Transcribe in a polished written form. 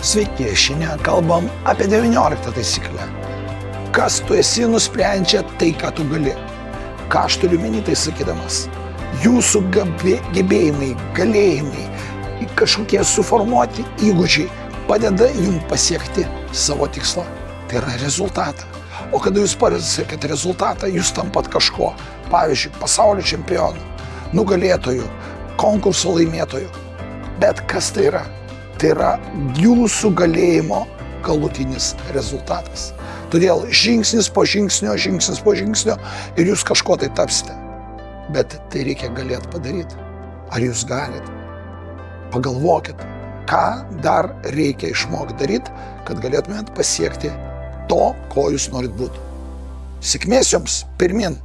Sveiki, šiandien kalbam apie 19 taisyklę. Kas tu esi, nusprendžia tai, ką tu gali. Ką aš turiu meni tai sakydamas? Jūsų gebėjimai, galėjimai, kažkokie suformuoti įgūdžiai padeda jums pasiekti savo tikslą. Tai yra rezultatą. O kada jūs pasiekėte rezultatą, jūs tampat kažko. Pavyzdžiui, pasaulio čempionu, nugalėtoju, konkurso laimėtoju. Bet kas tai yra? Tai yra jūsų galėjimo galutinis rezultatas. Todėl žingsnis po žingsnio ir jūs kažko tai tapsite. Bet tai reikia galėti padaryti. Ar jūs galite? Pagalvokit, ką dar reikia išmokti daryti, kad galėtumėt pasiekti to, ko jūs norit būti. Sėkmės jums, pirmin!